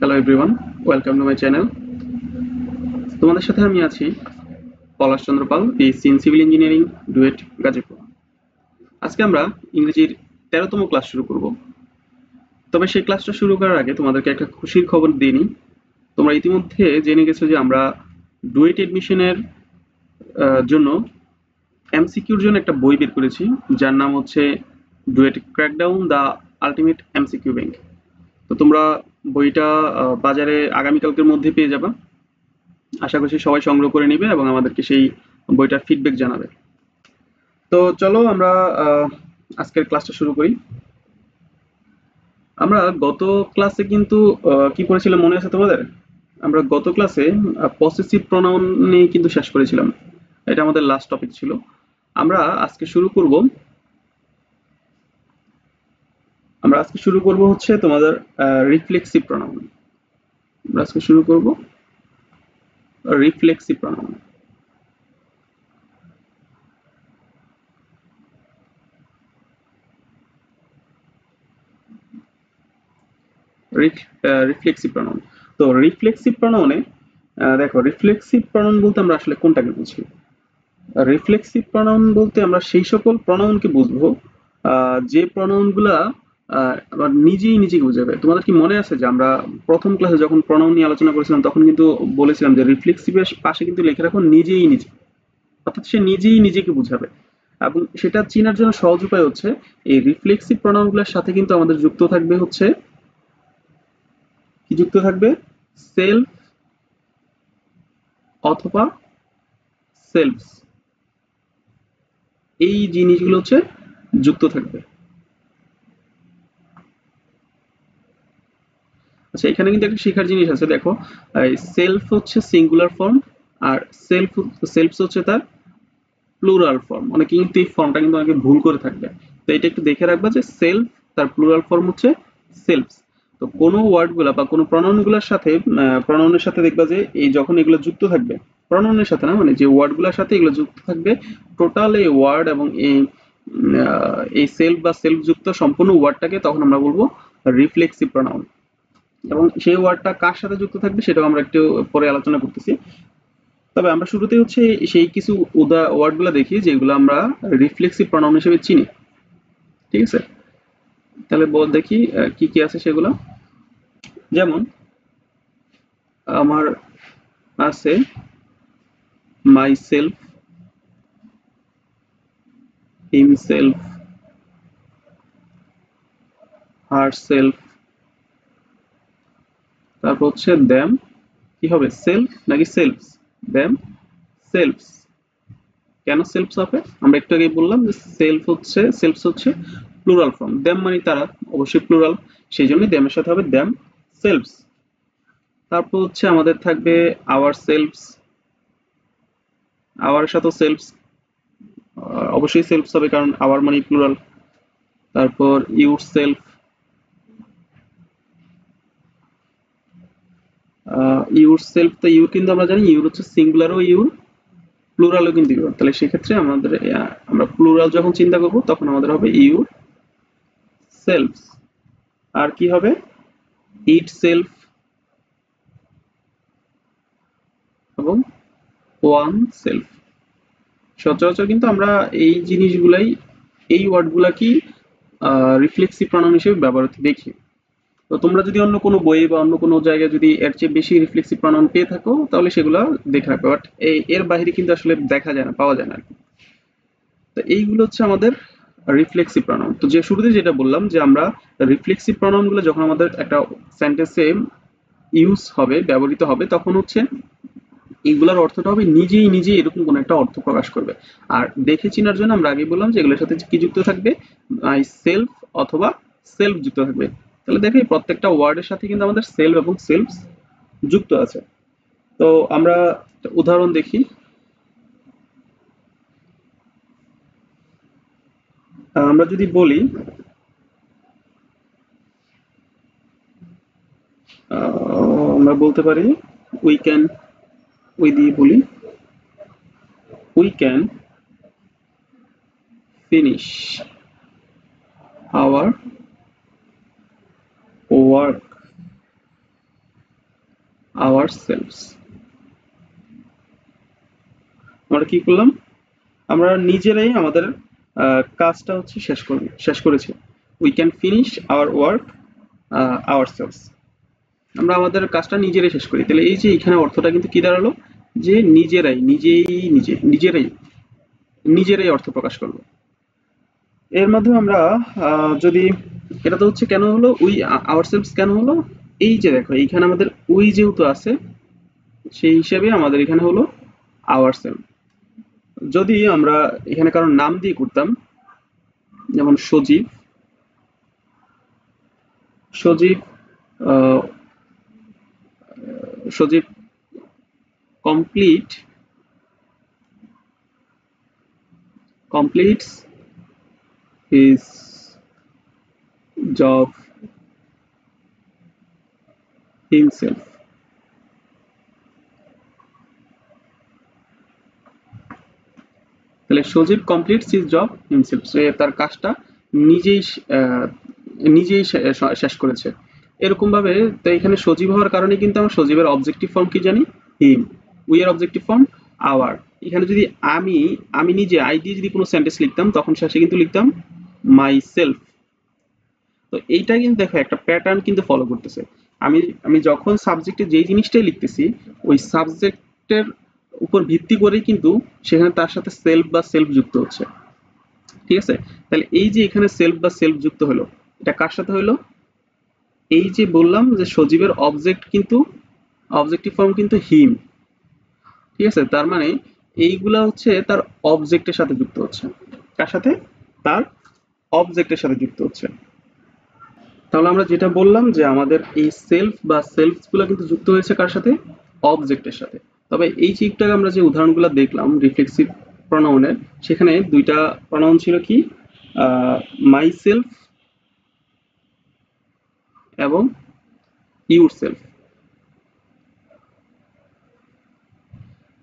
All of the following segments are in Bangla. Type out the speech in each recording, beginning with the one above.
Hello everyone, welcome to my channel. তোমাদের সাথে আমি আছি Palash Chandra Pal, BSc in civil engineering, DUET, Gazipur. আজকে আমরা ইংরেজির 13তম ক্লাস শুরু করব। তবে সেই ক্লাসটা শুরু করার আগে তোমাদেরকে একটা খুশির খবর দিয়ে নিই। তোমরা ইতিমধ্যে জেনে গেছো যে আমরা ডুয়েট এডমিশনের জন্য এমসিকিউর জন্য একটা বই বের করেছি, যার নাম হচ্ছে duet crackdown the ultimate MCQ bank. তো তোমরা বইটা বাজারে আগামীকালকের মধ্যে পেয়ে যাবে। আশা করছি সবাই সংগ্রহ করে নিবে এবং আমাদেরকে সেই বইটার ফিডব্যাক জানাবে। তো চলো আমরা আজকের ক্লাসটা শুরু করি। আমরা গত ক্লাসে কিন্তু কি করেছিলাম মনে আছে তোমাদের? আমরা গত ক্লাসে পসেসিভ প্রনাউন নিয়ে কিন্তু শেষ করেছিলাম। এটা আমাদের লাস্ট টপিক ছিল। আমরা আজকে শুরু করব হচ্ছে তোমাদের রিফ্লেক্সিভ প্রনাউন। আমরা আজকে শুরু করব রিফ্লেক্সিভ প্রনাউন। Reflexive pronoun. তো রিফ্লেক্সিভ প্রনাউনে দেখো, রিফ্লেক্সিভ প্রনাউন বলতে আমরা আসলে কোনটাকে বুঝি? রিফ্লেক্সিভ প্রনাউন বলতে আমরা সেই সকল প্রনাউনকে বুঝবো যে প্রনাউনগুলা আবার নিজেই নিজেকে বোঝাবে। তোমাদের কি মনে আছে যে আমরা প্রথম ক্লাসে যখন প্রনাউন নিয়ে আলোচনা করেছিলাম তখন কিন্তু বলেছিলাম যে রিফ্লেক্সিভের পাশে কিন্তু লিখে রাখো নিজেই নিজে, অর্থাৎ সে নিজেই নিজেকে বুঝাবে। এবং সেটা চেনার জন্য সহজ উপায় হচ্ছে এই রিফ্লেক্সিভ প্রনাউনগুলোর সাথে কিন্তু আমাদের যুক্ত থাকবে হচ্ছে কি, যুক্ত থাকবে সেলফ অথবা সেলফস। এই জিনিসগুলো হচ্ছে যুক্ত থাকবে। আচ্ছা, এখানে কিন্তু একটা শেখার জিনিস আছে, দেখো। সেলফ হচ্ছে সিঙ্গুলার ফর্ম, আর সেলফস হচ্ছে তার প্লুরাল ফর্ম। অনেকে কিন্তু এই ফর্মটা কিন্তু অনেকে ভুল করে থাকবে। তো এটা একটু দেখে রাখবা যে সেলফ তার প্লুরাল ফর্ম হচ্ছে সেলফস। তো কোনো ওয়ার্ড গুলা বা কোনো প্রনাউন গুলার সাথে প্রনাউনের সাথে দেখবা যে এই যখন এগুলো যুক্ত থাকবে, প্রনাউনের সাথে না, মানে যে ওয়ার্ড গুলার সাথে এগুলো যুক্ত থাকবে, টোটাল এই ওয়ার্ড এবং এই সেলফ বা সেলফ যুক্ত সম্পূর্ণ ওয়ার্ডটাকে তখন আমরা বলবো রিফ্লেক্সিভ প্রনাউন। এবং সেই ওয়ার্ডটা কার সাথে যুক্ত থাকবে সেটাও আমরা একটু পরে আলোচনা করতেছি। তবে আমরা শুরুতে হচ্ছে সেই কিছু ওয়ার্ড গুলা দেখি যেগুলো আমরা রিফ্লেক্সিভ প্রনাউন হিসেবে চিনি। ঠিক আছে, তাহলে বল দেখি কি কি আছে সেগুলো। যেমন আমার আছে my self, himself, her self. তারপর হচ্ছে দ্যাম, কি হবে সেলফ নাকি সেলফস? Them selves. কেন সেলফস হবে? আমরা একটু আগেই বললাম যে সেলফস হচ্ছে প্লুরাল ফর্ম, দ্যাম মানে তারা, অবশ্যই প্লুরাল, সেই জন্যই দ্যামের সাথে হবে দ্যাম সেলফস। তারপর হচ্ছে আমাদের থাকবে আওয়ার সেলফস, আওয়ার সাথে সেলফস অবশ্যই সেলফস হবে কারণ আওয়ার মানে প্লুরাল। তারপর ইউর সেলফ, ইউর সেলফ, তো ইউর কিন্তু আমরা জানি ইউর হচ্ছে সিঙ্গুলারও ইউর, প্লুরালও কিন্তু ইউর। তাহলে সেক্ষেত্রে আমাদের আমরা প্লুরাল যখন চিন্তা করব তখন আমাদের হবে ইউর সেলফস। আর কি হবে? ইট সেলফ এবং ওয়ান সেলফ। সচরাচর কিন্তু আমরা এই জিনিসগুলাই, এই ওয়ার্ডগুলা কি রিফ্লেক্সিভ প্রনাউন হিসেবে ব্যবহৃত দেখি। তো তোমরা যদি অন্য কোনো বইয়ে বা অন্য কোনো জায়গায় যদি এর চেয়ে বেশি রিফ্লেক্সিভ প্রনাউন পেয়ে থাকো তাহলে সেগুলো দেখে রাখবে, বাট এর বাইরে কিন্তু আসলে দেখা যায় না, পাওয়া যায় না আর কি। তো এইগুলো হচ্ছে আমাদের রিফ্লেক্সিভ প্রনাউন। তো যে শুরুতে যেটা বললাম যে আমরা রিফ্লেক্সিভ প্রনাউন গুলো যখন আমাদের একটা সেন্টেন্সে ইউজ হবে, ব্যবহৃত হবে, তখন হচ্ছে এইগুলোর অর্থটা হবে নিজেই নিজেই এরকম কোনো একটা অর্থ প্রকাশ করবে। আর দেখে চিনার জন্য আমরা আগেই বললাম যে এগুলোর সাথে কি যুক্ত থাকবে, আই সেলফ অথবা সেলফ যুক্ত থাকবে। তাহলে দেখো এই প্রত্যেকটা ওয়ার্ডের সাথে কিন্তু আমাদের সেলফ এবং সেলফ যুক্ত আছে। তো আমরা একটা উদাহরণ দেখি। আমরা যদি বলি, আমরা বলতে পারি উই ক্যান, উই দিয়ে বলি we can finish our work ourselves। আমরা কি করলাম? আমরা নিজেরাই আমাদের কাজটা হচ্ছে শেষ করেছি। We can finish our work ourselves। আমরা আমাদের কাজটা নিজেরাই শেষ করি। তাহলে এই যে এখানে অর্থটা কিন্তু কি দাঁড়ালো, যে নিজেরাই নিজেরাই অর্থ প্রকাশ করলো। এর মাধ্যমে আমরা যদি এটা তো হচ্ছে কেন হলো, উই আওয়ারসেলভস কেন হলো, এই যে দেখো এইখানে আমাদের উই যেহেতু আছে সেই হিসেবে আমাদের এখানে হলো আওয়ারসেলভ। যদি আমরা এখানে কারোর নাম দিয়ে করতাম, যেমন Sajib, Sajib ah, Sajib complete completes his job himself। তাহলে Sajib completes his job himself, সে তার কাজটা নিজেই নিজেই শেষ করেছে। এরকম ভাবে তো এখানে সজীব হওয়ার কারণে কিন্তু আমরা সজীবের অবজেক্টিভ ফর্ম কি জানি, হিম। উই এর অবজেক্টিভ ফর্ম আওয়ার। এখানে যদি আমি আমি নিজে আই দিয়ে যদি কোনো সেন্টেন্স লিখতাম তখন শেষে কিন্তু লিখতাম মাই সেলফ। তো এইটা কিন্তু দেখো একটা প্যাটার্ন কিন্তু ফলো করতেছে। আমি আমি যখন সাবজেক্টে যেই জিনিসটাই লিখতেছি ওই সাবজেক্টের উপর ভিত্তি করেই কিন্তু সেখানে তার সাথে সেলফ বা সেলফ যুক্ত হচ্ছে। ঠিক আছে? তাহলে এই যে এখানে সেলফ বা সেলফ যুক্ত হলো, এটা কার সাথে হলো? এই যে বললাম যে সজীবের অবজেক্ট কিন্তু অবজেক্টিভ ফর্ম কিন্তু হিম। ঠিক আছে? তার মানে এইগুলা হচ্ছে তার অবজেক্টের সাথে যুক্ত হচ্ছে। কার সাথে? তার অবজেক্টের সাথে যুক্ত হচ্ছে। তাহলে আমরা যেটা বললাম যে আমাদের এই সেলফ বা সেলফস গুলো কিন্তু যুক্ত হয়েছে কার সাথে? অবজেক্টের সাথে। তবে এই যে একটু আগে আমরা যে উদাহরণগুলো দেখলাম রিফ্লেক্সিভ প্রনাউনের, সেখানে দুইটা প্রনাউন ছিল কি, মাই সেলফ এবং ইউর সেলফ।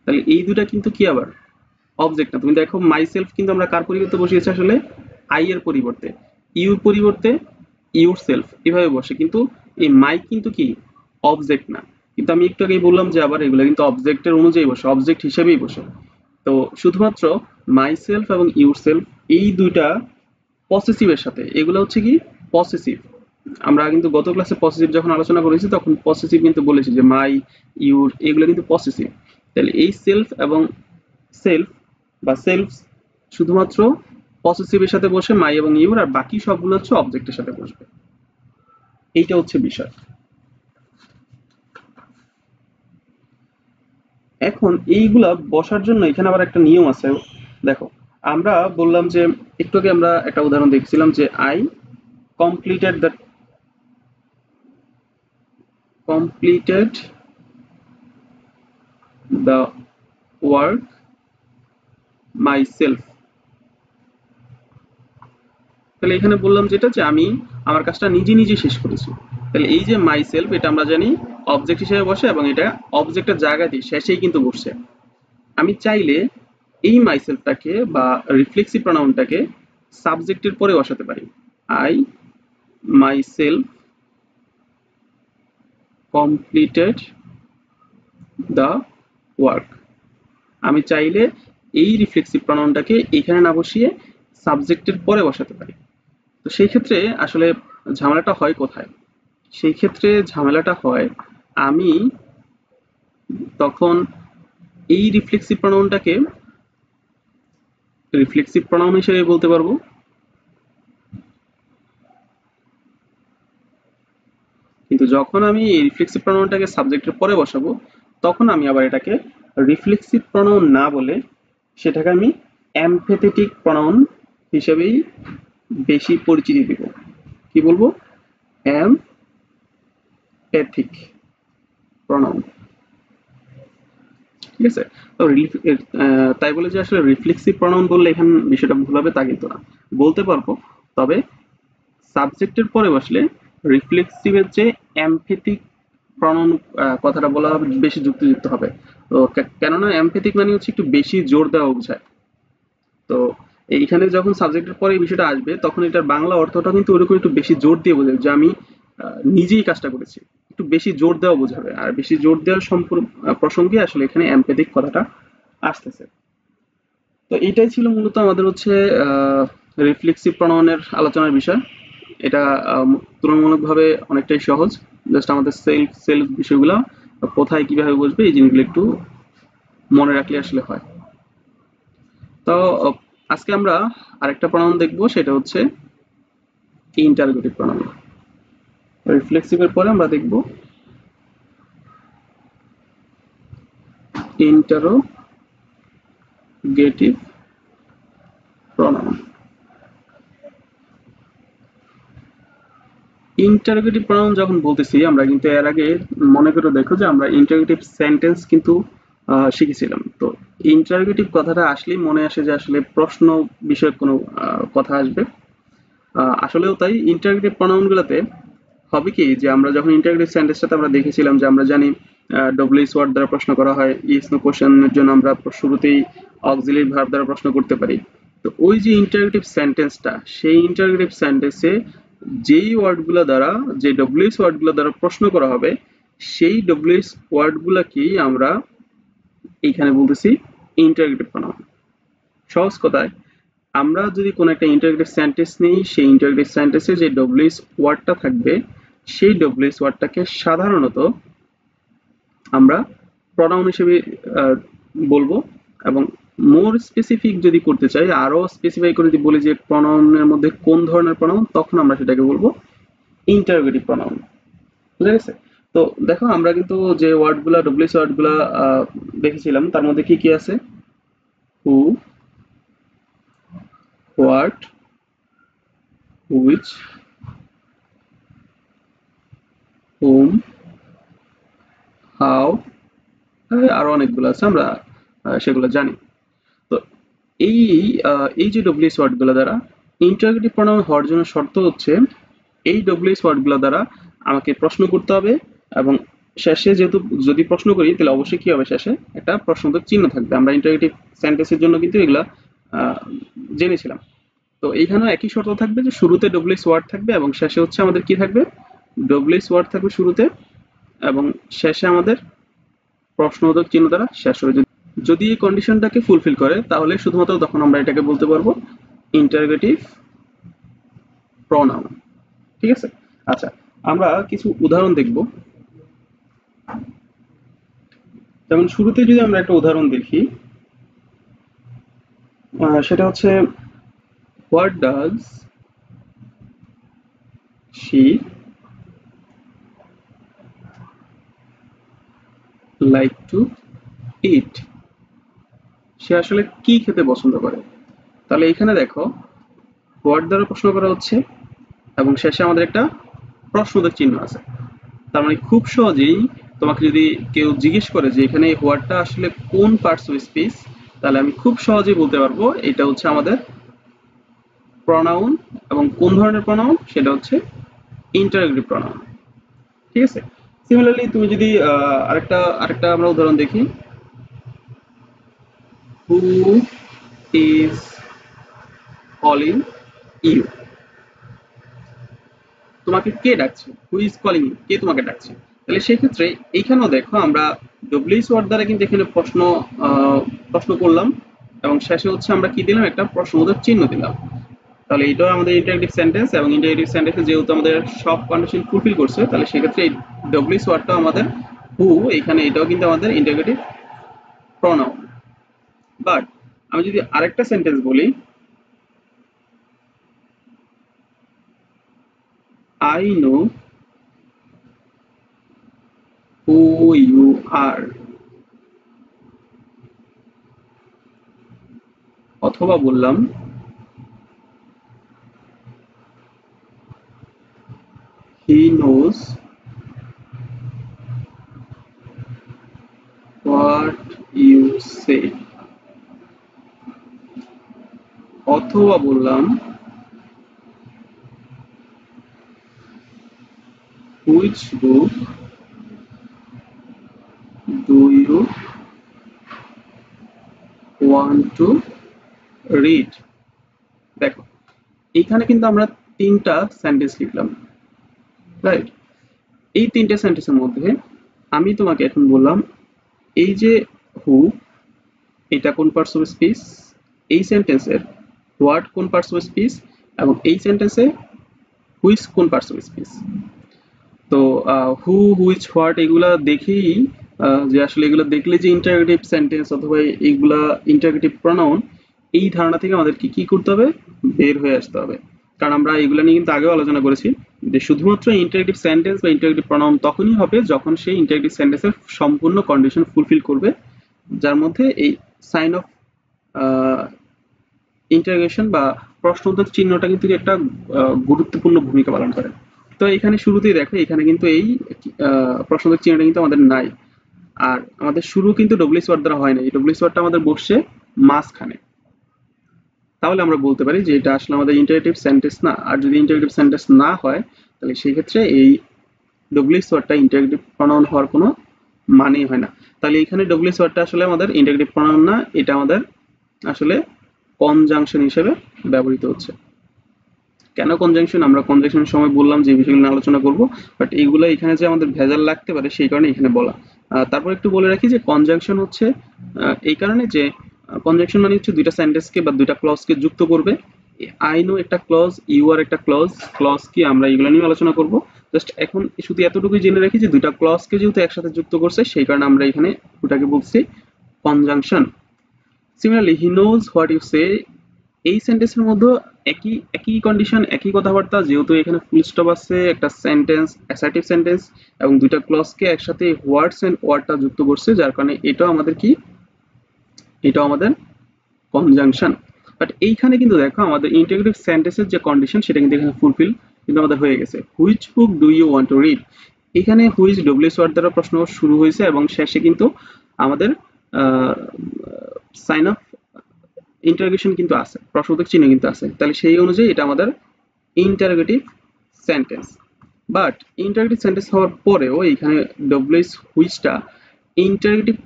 তাহলে এই দুটা কিন্তু কি আবার অবজেক্ট না। তুমি দেখো মাই সেলফ কিন্তু আমরা কার পরিবর্তে বসিয়েছি আসলে, আই এর পরিবর্তে। ইউর পরিবর্তে ইউর সেলফ এভাবে বসে, কিন্তু এই মাই কিন্তু কি অবজেক্ট না। কিন্তু আমি একটু আগেই বললাম যে আবার এগুলো কিন্তু অবজেক্টের অনুযায়ী বসে, অবজেক্ট হিসেবেই বসে। তো শুধুমাত্র মাই সেলফ এবং ইউর সেলফ এই দুইটা পসেসিভের সাথে, এগুলো হচ্ছে কি পসেসিভ। আমরা কিন্তু গত ক্লাসে পসেসিভ যখন আলোচনা করেছি তখন পসেসিভ কিন্তু বলেছি যে মাই ইউর এগুলো কিন্তু পসেসিভ। তাহলে এই সেলফ এবং সেলফ বা সেলফ শুধুমাত্র পসেসিভের সাথে বসে মাই এবং ইউর, আর বাকি সবগুলো হচ্ছে অবজেক্টের সাথে বসবে। এইটা হচ্ছে বিষয়। এখন এইগুলা বসার জন্য এখানে আবার একটা নিয়ম আছে। দেখো আমরা বললাম যে একটু আগে আমরা একটা উদাহরণ দেখছিলাম যে I completed the completed the work myself। তাহলে এখানে বললাম যেটা যে আমি আমার কাজটা নিজে শেষ করেছি। তাহলে এই যে মাই সেলফ এটা আমরা জানি অবজেক্ট হিসেবে বসে এবং এটা অবজেক্টের জায়গাতেই শেষেই কিন্তু বসছে। আমি চাইলে এই মাই সেলফটাকে বা রিফ্লেক্সিভ প্রনাউনটাকে সাবজেক্টের পরে বসাতে পারি। I my self completed the work. আমি চাইলে এই রিফ্লেক্সিভ প্রনাউনটাকে এখানে না বসিয়ে সাবজেক্টের পরে বসাতে পারি। তো সেই ক্ষেত্রে আসলে ঝামেলাটা হয় কোথায়? সেই ক্ষেত্রে ঝামেলাটা হয় আমি তখন এই রিফ্লেক্সিভ প্রনাউন হিসেবে বলতে পারবো, কিন্তু যখন আমি এই রিফ্লেক্সিভ প্রনাউনটাকে সাবজেক্টের পরে বসাবো তখন আমি আবার এটাকে রিফ্লেক্সিভ প্রনাউন না বলে সেটাকে আমি এমফেথেটিক প্রনাউন হিসেবেই বেশি পরিচিতি দিব। কি বলবো? এমপ্যাথিক প্রনাউন। ঠিক আছে? তো তাই বলে যে আসলে রিফ্লেক্সিভ প্রনাউন বললে এখানে বিষয়টা ভুল হবে তা কিন্তু না, বলতে পারবো। তবে সাবজেক্টের পরে বসলে রিফ্লেক্সিভের যে এমফেথিক প্রনাউন কথাটা বলা হবে বেশি যুক্তিযুক্ত হবে। তো কেননা এমফেথিক মানে হচ্ছে একটু বেশি জোর দেওয়া বোঝায়। তো এইখানে যখন সাবজেক্টের পরে এই বিষয়টা আসবে তখন এটার বাংলা অর্থটা কিন্তু ওরকম একটু বেশি জোর দিয়ে বোঝায় যে আমি নিজেই কাজটা করেছি, একটু বেশি জোর দেওয়া বোঝাবে, আর বেশি জোর দেওয়ার প্রসঙ্গে আসলে এখানে এমপ্যাথিক কথাটা আসতেছে। তো এটাই ছিল মূলত আমাদের হচ্ছে রিফ্লেক্সিভ প্রণয়নের আলোচনার বিষয়। এটা তুলনামূলকভাবে অনেকটাই সহজ। জাস্ট আমাদের সেলফ সেলফ বিষয়গুলো কোথায় কিভাবে বসবে এই জিনিসগুলো একটু মনে রাখলে আসলে হয়। তো আজকে আমরা আরেকটা প্রণয়ন দেখবো, সেটা হচ্ছে ইন্টারোগেটিভ প্রণয়ন। রিফ্লেক্সিভের পরে আমরা দেখব ইন্টারোগেটিভ প্রণয়ন। ইন্টারোগেটিভ প্রনাউন যখন বলতেছি আমরা কিন্তু এর আগে মনে করে দেখো যে আমরা ইন্টারোগেটিভ সেন্টেন্স কিন্তু শিখেছিলাম। তো ইন্টারোগেটিভ কথাটা আসলেই মনে আসে যে আসলে প্রশ্ন বিষয়ক কোনো কথা আসবে। আসলেও তাই ইন্টারোগেটিভ প্রনাউন গুলাতে হবে কি যে আমরা যখন ইন্টারোগেটিভ সেন্টেন্সটাতে আমরা দেখেছিলাম যে আমরা জানি ডব্লিউএস ওয়ার্ড দ্বারা প্রশ্ন করা হয়, ইয়েস নো কোশ্চেনের জন্য আমরা শুরুতেই অক্সিলারি ভার্ব দ্বারা প্রশ্ন করতে পারি। তো ওই যে ইন্টারোগেটিভ সেন্টেন্সটা, সেই ইন্টারোগেটিভ সেন্টেন্সে যেই ওয়ার্ডগুলো দ্বারা, যে ডব্লিউএস ওয়ার্ডগুলো দ্বারা প্রশ্ন করা হবে, সেই ডব্লিউএস ওয়ার্ডগুলোকেই আমরা এইখানে বলতেছি ইন্টারোগেটিভ প্রনাউন। সহজ কথায় আমরা যদি কোনো একটা ইন্টারোগেটিভ সেন্টেন্স নিই, সেই ইন্টারোগেটিভ সেন্টেন্সে যে ডব্লিউএস ওয়ার্ডটা থাকবে, সেই ডব্লিউএস ওয়ার্ডটাকে সাধারণত আমরা প্রনাউন হিসেবে বলবো। এবং মোর স্পেসিফিক যদি করতে চাই, আরো স্পেসিফাই করে যদি বলি যে প্রনাউনের মধ্যে কোন ধরনের প্রনাউন, তখন আমরা সেটাকে বলবো ইন্টারোগেটিভ প্রনাউন। বুঝা গেছে? তো দেখো আমরা কিন্তু যে ওয়ার্ডগুলা ডব্লিউএস ওয়ার্ডগুলা দেখেছিলাম তার মধ্যে কি কি আছে? হু, হোয়াট, হুইচ, হুম, হাউ, আরো অনেকগুলো আছে, আমরা সেগুলো জানি। তো এই এই যে ডব্লিউএস ওয়ার্ডগুলো দ্বারা ইন্টারোগেটিভ প্রনাউন হওয়ার জন্য শর্ত হচ্ছে এই ডব্লিউএস ওয়ার্ডগুলো দ্বারা আমাকে প্রশ্ন করতে হবে, এবং শেষে যেহেতু যদি প্রশ্ন করি তাহলে অবশ্যই কি হবে, শেষে একটা প্রশ্নবোধক চিহ্ন থাকবে। আমরা ইন্টারোগেটিভ সেন্টেন্সের জন্য কিন্তু এগুলা আহ, জেনেছিলাম। তো এইখানেও একই শর্ত থাকবে যে শুরুতে ডব্লিউএস ওয়ার্ড থাকবে এবং শেষে হচ্ছে আমাদের কি থাকবে, ডব্লিউএস ওয়ার্ড থাকবে শুরুতে, এবং শেষে আমাদের প্রশ্নবোধক চিহ্ন দ্বারা শেষ হবে। যদি এই কন্ডিশনটাকে ফুলফিল করে তাহলে শুধুমাত্র তখন আমরা এটাকে বলতে পারবো ইন্টারোগেটিভ প্রনাউন। ঠিক আছে? আচ্ছা, আমরা কিছু উদাহরণ দেখব। যেমন শুরুতে যদি আমরা একটা উদাহরণ দেখি, সেটা হচ্ছে what does she like to eat. সে আসলে কি খেতে পছন্দ করে। তাহলে এখানে দেখো হোয়াট দ্বারা প্রশ্ন করা হচ্ছে এবং শেষে আমাদের একটা প্রশ্নবোধক চিহ্ন আছে। তার মানে খুব সহজেই তোমাকে যদি কেউ জিজ্ঞেস করে যে এখানে হোয়াটটা আসলে কোন পার্টস অফ স্পিচ, তাহলে আমি খুব সহজেই বলতে পারবো এটা হচ্ছে আমাদের প্রনাউন, এবং কোন ধরনের প্রনাউন সেটা হচ্ছে ইন্টারোগেটিভ প্রনাউন। ঠিক আছে? সিমিলারলি তুমি যদি আরেকটা আরেকটা আমরা উদাহরণ দেখি, হু ইজ কলিং ইউ। তোমাকে কে ডাকছে? হু ইজ কলিং ইউ, কে তোমাকে ডাকছে? তাহলে সেই ক্ষেত্রে এইখানেও দেখো আমরা ডব্লিউএস ওয়ার্ড দ্বারা কিন্তু এখানে প্রশ্ন করলাম, এবং শেষে হচ্ছে আমরা কি দিলাম, একটা প্রশ্নবোধক চিহ্ন দিলাম। তাহলে এটাও আমাদের ইন্টারেক্টিভ সেন্টেন্স, এবং ইন্টারেক্টিভ সেন্টেন্সে যেহেতু আমাদের সব কন্ডিশন ফুলফিল করছে, তাহলে সেক্ষেত্রে এই ডব্লিউএস ওয়ার্ডটাও আমাদের হু, এখানে এটাও কিন্তু আমাদের ইন্টারোগেটিভ প্রনাউন। বাট আমি যদি আরেকটা সেন্টেন্স বলি, I know who you are, অথবা বললাম he knows what you say, অথবা বললাম which book do you want to read. দেখো এইখানে কিন্তু আমরা তিনটা সেন্টেন্স লিখলাম। রাইট? এই তিনটে সেন্টেন্সের মধ্যে আমি তোমাকে এখন বললাম এই যে হু, এটা কোন পার্টস অফ স্পিচ, এই সেন্টেন্সের হোয়াট কোন পার্টস অফ স্পিচ, এবং এই সেন্টেন্সে হুইচ কোন পার্টস অফ স্পিচ। তো হু, হুইচ, হোয়াট এগুলা দেখেই যে আসলে এগুলো দেখলে যে ইন্টারোগেটিভ সেন্টেন্স অথবা এইগুলা ইন্টারোগেটিভ প্রনাউন, এই ধারণা থেকে আমাদেরকে কি করতে হবে, বের হয়ে আসতে হবে। কারণ আমরা এগুলা নিয়ে কিন্তু আগেও আলোচনা করেছি যে শুধুমাত্র ইন্টারোগেটিভ সেন্টেন্স বা ইন্টারোগেটিভ প্রনাউন তখনই হবে যখন সেই ইন্টারোগেটিভ সেন্টেন্সের সম্পূর্ণ কন্ডিশন ফুলফিল করবে, যার মধ্যে এই সাইন অফ ইন্টারোগেশন বা প্রশ্নোত্তর চিহ্নটা কিন্তু একটা গুরুত্বপূর্ণ ভূমিকা পালন করে। তো এখানে শুরুতেই দেখো এখানে কিন্তু এই প্রশ্নোত্তর চিহ্নটা কিন্তু আমাদের নাই। আর আমাদের শুরু কিন্তু ডব্লিউএস ওয়ার্ড দ্বারা হয় না, এই ডব্লিউএস ওয়ার্ডটা আমাদের বসছে মাঝখানে। তাহলে আমরা বলতে পারি যে এটা আসলে আমাদের ইন্টারেক্টিভ সেন্টেন্স না। আর যদি ইন্টারেক্টিভ সেন্টেন্স না হয় তাহলে সেই ক্ষেত্রে এই ডব্লিউএস ওয়ার্ডটা ইন্টারেক্টিভ প্রনাউন হওয়ার কোনো মানেই হয় না। তাহলে এখানে ডব্লিউএস ওয়ার্ডটা আসলে আমাদের ইন্টারেক্টিভ প্রনাউন না, এটা আমাদের আসলে কনজাংশন হিসেবে ব্যবহৃত হচ্ছে। কেন কনজাংশন, আমরা কনজাংশনের সময় বললাম যে এই বিষয়গুলো নিয়ে আলোচনা করব, বাট এইগুলো এখানে যে আমাদের ভেজাল লাগতে পারে সেই কারণে এখানে বলা। তারপর একটু বলে রাখি যে কনজাংশন হচ্ছে এই কারণে যে কনজাংশন মানে হচ্ছে দুইটা সেন্টেন্সকে বা দুইটা ক্লজকে যুক্ত করবে। আই নো একটা ক্লজ, ইউ আর একটা ক্লজ, ক্লজ কি আমরা এগুলো নিয়ে আলোচনা করব। জাস্ট এখন শুধু এতটুকুই জেনে রাখি যে দুইটা ক্লজকে যেহেতু একসাথে যুক্ত করছে সেই কারণে আমরা এখানে ওটাকে বলছি conjunction. Similarly he knows what you say, এই সেন্টেন্সের মধ্যে একই একই কন্ডিশন, একই কথাবার্তা, যেহেতু এখানে ফুল স্টপ আছে, একটা সেন্টেন্স অ্যাসার্টিভ সেন্টেন্স এবং দুইটা ক্লজকে একসাথে ওয়ার্ডস এন্ড ওয়ার্ডটা যুক্ত করছে, যার কারণে এটাও আমাদের কি, এটাও আমাদের কনজাংশন। বাট এইখানে কিন্তু দেখো আমাদের ইন্টিগ্রেটিভ সেন্টেন্সের যে কন্ডিশন সেটা কিন্তু এখানে ফুলফিল কিন্তু আমাদের হয়ে গেছে। Which book do you want to read, এখানে হুইচ ডব্লিউএস ওয়ার্ড দ্বারা প্রশ্ন শুরু হয়েছে এবং শেষে কিন্তু আমাদের সাইন অফ ইন্টারোগেশন কিন্তু আছে, প্রশ্নবোধক চিহ্ন কিন্তু আছে। তাহলে সেই অনুযায়ী এটা আমাদের interrogative sentence. But interrogative sentence হওয়ার পরেও এখানে ডব্লিউএস হুইচটা ইন্টারোগেটিভ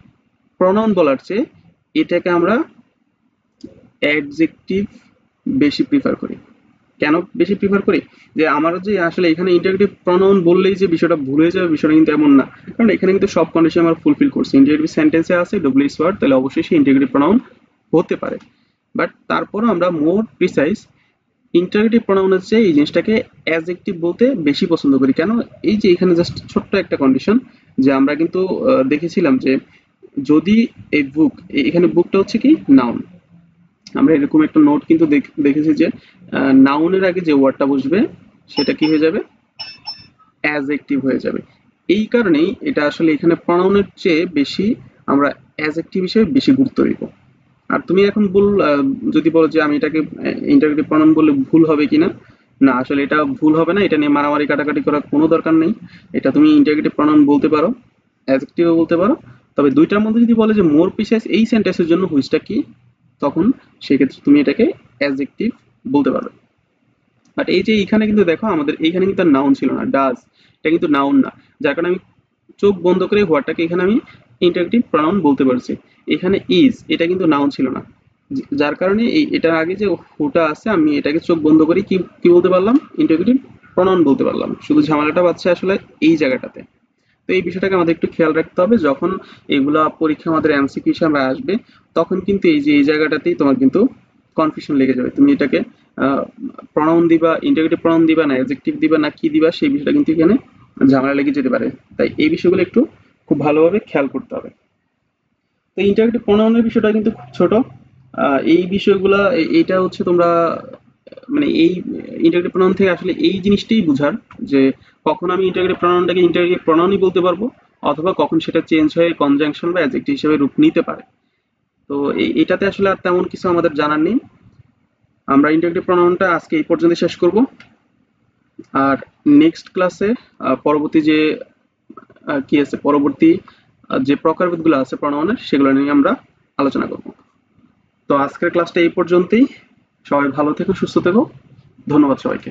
প্রনাউন বলার চেয়ে এটাকে আমরা অ্যাডজেক্টিভ বেশি প্রিফার করি। কেন বেশি প্রিফার করি, যে আমার যে আসলে এখানে ইন্টারোগেটিভ প্রনাউন বললেই যে বিষয়টা ভুল হয়ে যাবে বিষয়টা কিন্তু এমন না। কারণ এখানে কিন্তু সব কন্ডিশন আমরা ফুলফিল করছি, ইন্টারোগেটিভ সেন্টেন্সে আছে ডব্লিউএস ওয়ার্ড, তাহলে অবশ্যই সেই ইন্টারোগেটিভ প্রনাউন হতে পারে। বাট তারপরও আমরা মোর প্রিসাইজ ইন্টারোগেটিভ প্রনাউনের চেয়ে এই জিনিসটাকে অ্যাডজেক্টিভ বলতে বেশি পছন্দ করি। কেন, এই যে এখানে জাস্ট ছোট্ট একটা কন্ডিশন যে আমরা কিন্তু দেখেছিলাম যে যদি এই বুক, এখানে বুকটা হচ্ছে কি নাউন, আমরা এরকম একটা নোট কিন্তু দেখেছি যে নাউনের আগে যে ওয়ার্ডটা বসবে সেটা কি হয়ে যাবে, অ্যাডজেক্টিভ হয়ে যাবে। এই কারণেই এটা আসলে এখানে প্রনাউনের চেয়ে বেশি আমরা অ্যাডজেক্টিভ হিসেবে বেশি গুরুত্ব দিব। আর তুমি এখন যদি বলো যে আমি এটাকে ইন্টারোগেটিভ প্রনাউন বললে ভুল হবে কিনা, না আসলে এটা ভুল হবে না, এটা নিয়ে মারামারি কাটাকাটি করার কোনো দরকার নেই। এটা তুমি ইন্টারোগেটিভ প্রনাউন বলতে পারো, অ্যাডজেক্টিভও বলতে পারো। তবে দুইটার মধ্যে যদি বলে যে মোর প্রিসাইজ এই সেন্টেন্সের জন্য হুইচটা কি, তখন সেক্ষেত্রে তুমি এটাকে অ্যাডজেক্টিভ বলতে পারবে। বাট এই যে এইখানে কিন্তু দেখো আমাদের এইখানে কিন্তু নাউন ছিল না, ডাজ এটা কিন্তু নাউন না, যার কারণে আমি চোখ বন্ধ করে হোয়াটটাকে এখানে আমি ইন্টারোগেটিভ প্রনাউন বলতে পারছি। এখানে ইজ এটা কিন্তু নাউন ছিল না, যার কারণে এই এটার আগে যে হুটা আছে আমি এটাকে চোখ বন্ধ করে কি কি বলতে পারলাম, ইন্টারোগেটিভ প্রনাউন বলতে পারলাম। শুধু ঝামেলাটা পাচ্ছে আসলে এই জায়গাটাতে। তো এই বিষয়টাকে আমাদের একটু খেয়াল রাখতে হবে যখন এগুলা পরীক্ষা আমাদের এমসিকিউ হিসাবে আসবে, তখন কিন্তু এই যে এই জায়গাটাতেই তোমার কিন্তু কনফিউশন লেগে যাবে। তুমি এটাকে প্রনাউন দিবা, ইন্টারোগেটিভ প্রনাউন দিবা না অ্যাডজেক্টিভ দিবা না কি দিবা, সেই বিষয়টা কিন্তু এখানে ঝামেলা লেগে যেতে পারে। তাই এই বিষয়গুলো একটু খুব ভালোভাবে খেয়াল করতে হবে। তো ইন্টারোগেটিভ প্রনাউনের বিষয়টা কিন্তু খুব ছোট। এই বিষয়গুলা এইটা হচ্ছে তোমরা মানে এই ইন্টারোগেটিভ প্রনাউন থেকে আসলে এই জিনিসটাই বুঝার যে কখন আমি ইন্টারোগেটিভ প্রনাউনটাকে ইন্টারোগেটিভ প্রনাউনই বলতে পারবো, অথবা কখন সেটা চেঞ্জ হয়ে কনজাংশন বা অ্যাডজেক্টিভ হিসেবে রূপ নিতে পারে। তো এটাতে আসলে আর তেমন কিছু আমাদের জানার নেই। আমরা ইন্টারোগেটিভ প্রনাউনটা আজকে এই পর্যন্ত শেষ করব। আর নেক্সট ক্লাসে পরবর্তী যে কি আছে, পরবর্তী যে প্রকারভেদগুলো আছে প্রনাউনের সেগুলো নিয়ে আমরা আলোচনা করব। তো আজকের ক্লাসটা এই পর্যন্তই। সবাই ভালো থেকো, সুস্থ থেকো। ধন্যবাদ সবাইকে।